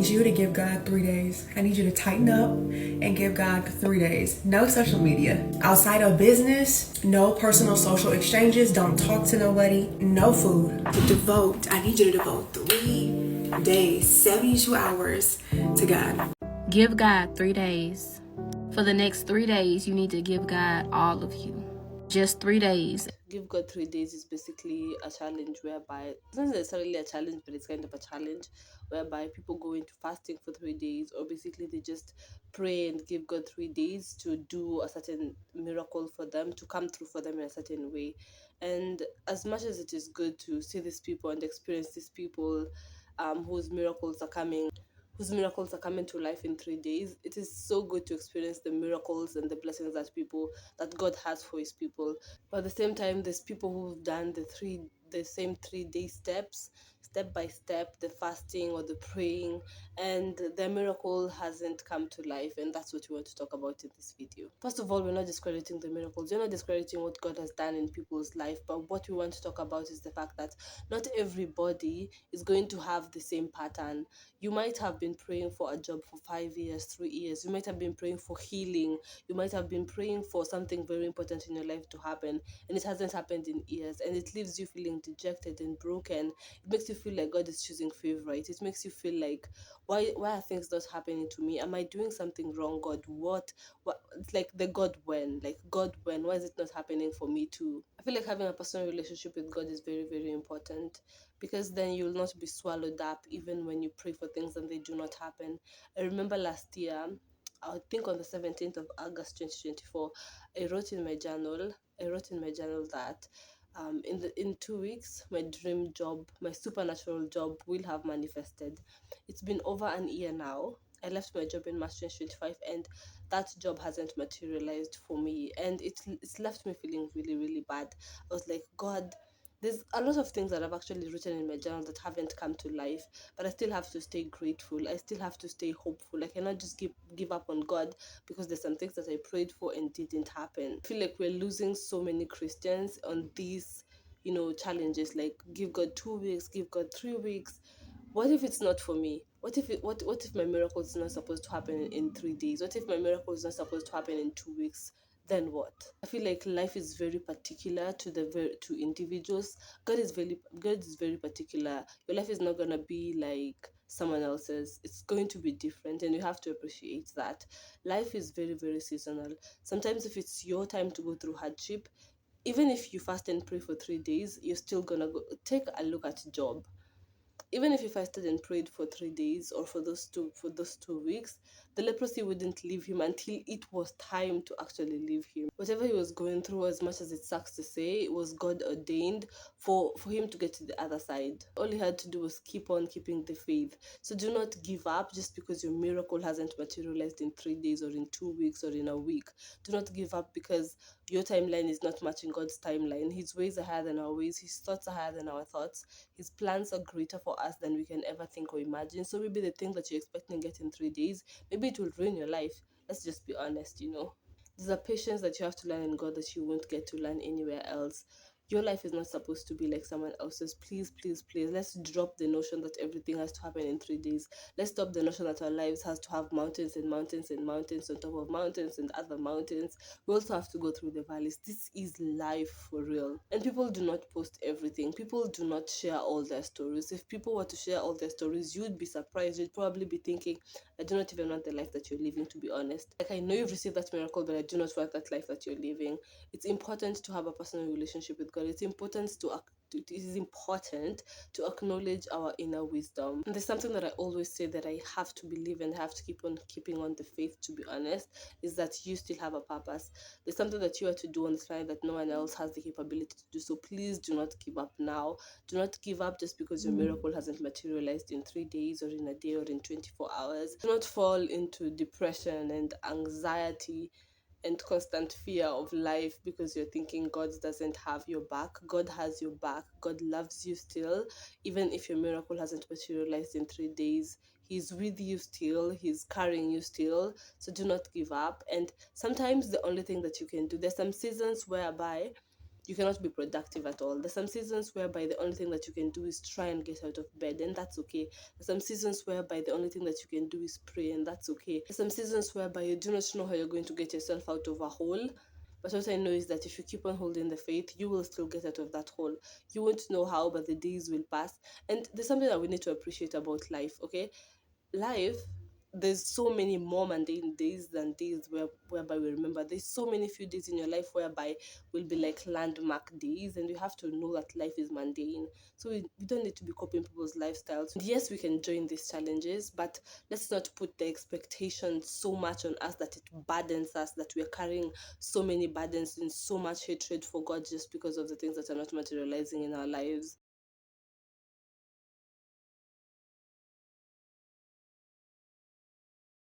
need you to give God 3 days. I need you to tighten up and give God 3 days. No social media. Outside of business, no personal social exchanges. Don't talk to nobody. No food. I need you to devote 3 days, 72 hours to God. Give God 3 days. For the next 3 days, you need to give God all of you. Just 3 days. Give God 3 days is basically a challenge whereby it's not necessarily a challenge, but it's kind of a challenge whereby people go into fasting for 3 days, or basically they just pray and give God 3 days to do a certain miracle for them, to come through for them in a certain way. And as much as it is good to see these people and experience these people whose miracles are coming to life in 3 days, it is so good to experience the miracles and the blessings that God has for his people. But at the same time, there's people who've done the same 3 day steps, step by step, the fasting or the praying, and their miracle hasn't come to life. And that's what we want to talk about in this video. First of all, we're not discrediting the miracles. We're not discrediting what God has done in people's life. But what we want to talk about is the fact that not everybody is going to have the same pattern. You might have been praying for a job for 5 years, 3 years. You might have been praying for healing. You might have been praying for something very important in your life to happen, and it hasn't happened in years, and it leaves you feeling dejected and broken. It makes you feel like God is choosing favorite. It makes you feel like, why are things not happening to me? Am I doing something wrong, God? What it's like the God when, why is it not happening for me too? I feel like having a personal relationship with God is very, very important, because then you'll not be swallowed up even when you pray for things and they do not happen. I remember last year, I think on the 17th of August 2024, I wrote in my journal that in 2 weeks, my dream job, my supernatural job, will have manifested. It's been over an year now. I left my job in March 2025, and that job hasn't materialized for me, and it's left me feeling really, really bad. I was like, God, there's a lot of things that I've actually written in my journal that haven't come to life, but I still have to stay grateful. I still have to stay hopeful. I cannot just give up on God because there's some things that I prayed for and didn't happen. I feel like we're losing so many Christians on these, challenges, like give God 2 weeks, give God 3 weeks. What if it's not for me? What if my miracle is not supposed to happen in 3 days? What if my miracle is not supposed to happen in 2 weeks? Then what? I feel like life is very particular to individuals. God is very particular. Your life is not gonna be like someone else's. It's going to be different, and you have to appreciate that. Life is very, very seasonal. Sometimes if it's your time to go through hardship, even if you fast and pray for 3 days, you're still gonna go. Take a look at Job. Even if you fasted and prayed for 3 days, or for those 2 weeks, the leprosy wouldn't leave him until it was time to actually leave him. Whatever he was going through, as much as it sucks to say, it was God ordained for him to get to the other side. All he had to do was keep on keeping the faith. So do not give up just because your miracle hasn't materialized in 3 days, or in 2 weeks, or in a week. Do not give up because your timeline is not matching God's timeline. His ways are higher than our ways. His thoughts are higher than our thoughts. His plans are greater for us than we can ever think or imagine. So maybe the thing that you're expecting to get in 3 days, maybe it will ruin your life. Let's just be honest. There's a patience that you have to learn in God that you won't get to learn anywhere else. Your life is not supposed to be like someone else's. Please, please, please, let's drop the notion that everything has to happen in 3 days. Let's stop the notion that our lives has to have mountains and mountains and mountains on top of mountains and other mountains. We also have to go through the valleys. This is life for real. And people do not post everything. People do not share all their stories. If people were to share all their stories, you'd be surprised. You'd probably be thinking, I do not even want the life that you're living, to be honest. Like, I know you've received that miracle, but I do not want that life that you're living. It's important to have a personal relationship with God. It is important to acknowledge our inner wisdom. And there's something that I always say that I have to believe and have to keep on keeping on the faith, to be honest, is that you still have a purpose. There's something that you are to do on this planet that no one else has the capability to do. So please do not give up now. Do not give up just because your miracle hasn't materialized in 3 days, or in a day, or in 24 hours. Do not fall into depression and anxiety and constant fear of life because you're thinking God doesn't have your back. God has your back. God loves you still. Even if your miracle hasn't materialized in 3 days, He's with you still. He's carrying you still. So do not give up. And sometimes the only thing that you can do, there's some seasons whereby you cannot be productive at all. There's some seasons whereby the only thing that you can do is try and get out of bed, and that's okay. There's some seasons whereby the only thing that you can do is pray, and that's okay. There's some seasons whereby you do not know how you're going to get yourself out of a hole. But what I know is that if you keep on holding the faith, you will still get out of that hole. You won't know how, but the days will pass. And there's something that we need to appreciate about life, okay? Life, there's so many more mundane days than days whereby we remember. There's so many few days in your life whereby will be like landmark days, and you have to know that life is mundane. So we don't need to be copying people's lifestyles. And yes, we can join these challenges, but let's not put the expectation so much on us that it burdens us, that we're carrying so many burdens and so much hatred for God just because of the things that are not materializing in our lives.